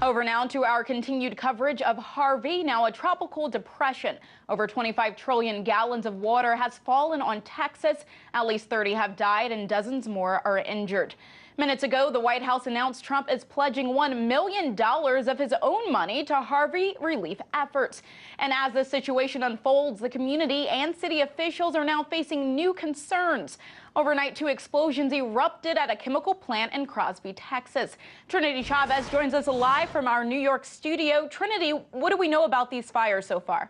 Over now to our continued coverage of Harvey, now a tropical depression. Over 25 trillion gallons of water has fallen on Texas. At least 30 have died and dozens more are injured. Minutes ago, the White House announced Trump is pledging $1 million of his own money to Harvey relief efforts. And as the situation unfolds, the community and city officials are now facing new concerns. Overnight, 2 explosions erupted at a chemical plant in Crosby, Texas. Trinity Chavez joins us live from our New York studio. Trinity, what do we know about these fires so far?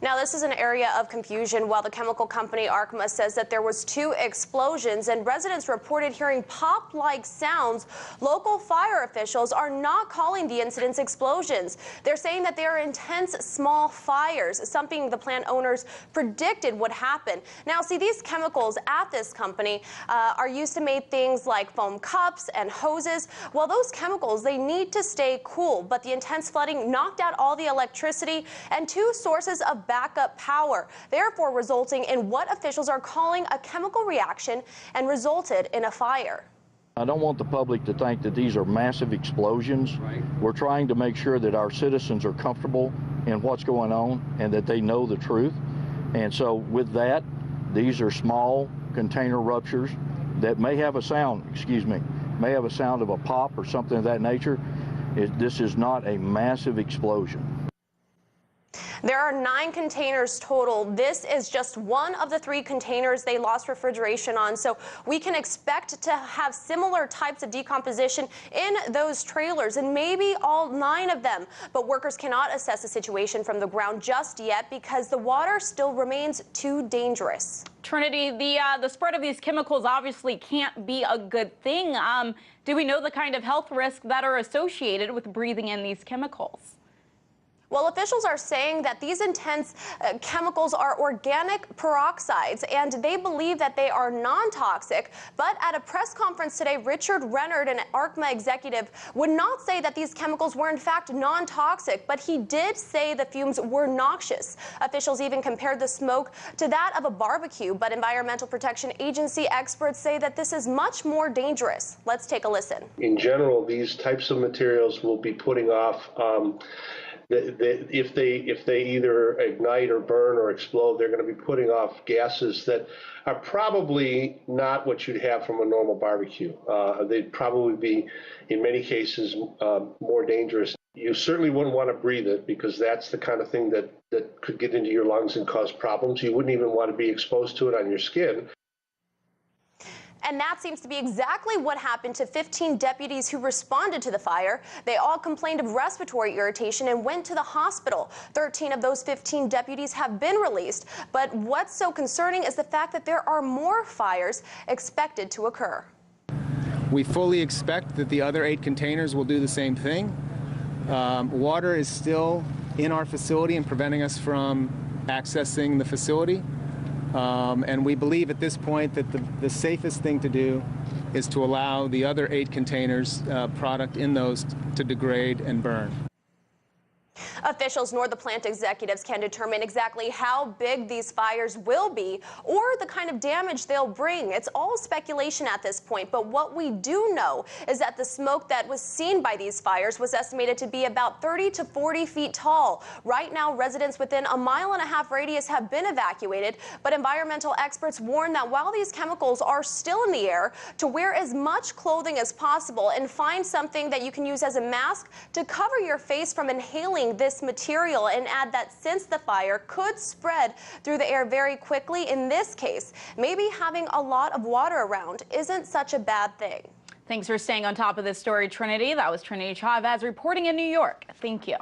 Now, this is an area of confusion. While the chemical company Arkema says that there was 2 explosions and residents reported hearing pop-like sounds, local fire officials are not calling the incidents explosions. They're saying that they are intense small fires, something the plant owners predicted would happen. Now, see, these chemicals at this company are used to make things like foam cups and hoses. Well, those chemicals, they need to stay cool, but the intense flooding knocked out all the electricity and 2 sources of backup power, therefore resulting in what officials are calling a chemical reaction and resulted in a fire. I don't want the public to think that these are massive explosions. Right. We're trying to make sure that our citizens are comfortable in what's going on and that they know the truth. And so with that, these are small container ruptures that may have a sound, may have a sound of a pop or something of that nature. This is not a massive explosion. There are 9 containers total. This is just one of the 3 containers they lost refrigeration on. So we can expect to have similar types of decomposition in those trailers, and maybe all 9 of them. But workers cannot assess the situation from the ground just yet because the water still remains too dangerous. Trinity, the spread of these chemicals obviously can't be a good thing. Do we know the kind of health risks that are associated with breathing in these chemicals? Well, officials are saying that these intense chemicals are organic peroxides, and they believe that they are non-toxic. But at a press conference today, Richard Rennard, an Arkema executive, would not say that these chemicals were in fact non-toxic, but he did say the fumes were noxious. Officials even compared the smoke to that of a barbecue, but Environmental Protection Agency experts say that this is much more dangerous. Let's take a listen. In general, these types of materials will be putting off if they either ignite or burn or explode, they're going to be putting off gases that are probably not what you'd have from a normal barbecue. They'd probably be, in many cases, more dangerous. You certainly wouldn't want to breathe it because that's the kind of thing that could get into your lungs and cause problems. You wouldn't even want to be exposed to it on your skin. And that seems to be exactly what happened to 15 deputies who responded to the fire. They all complained of respiratory irritation and went to the hospital. 13 of those 15 deputies have been released. But what's so concerning is the fact that there are more fires expected to occur. We fully expect that the other 8 containers will do the same thing. Water is still in our facility and preventing us from accessing the facility. And we believe at this point that the safest thing to do is to allow the other 8 containers product in those to degrade and burn. Officials nor the plant executives can determine exactly how big these fires will be or the kind of damage they'll bring. It's all speculation at this point, but what we do know is that the smoke that was seen by these fires was estimated to be about 30 to 40 feet tall. Right now, residents within a 1.5 mile radius have been evacuated, but environmental experts warn that while these chemicals are still in the air, to wear as much clothing as possible and find something that you can use as a mask to cover your face from inhaling this material, and add that since the fire could spread through the air very quickly, in this case, maybe having a lot of water around isn't such a bad thing. Thanks for staying on top of this story, Trinity. That was Trinity Chavez reporting in New York. Thank you.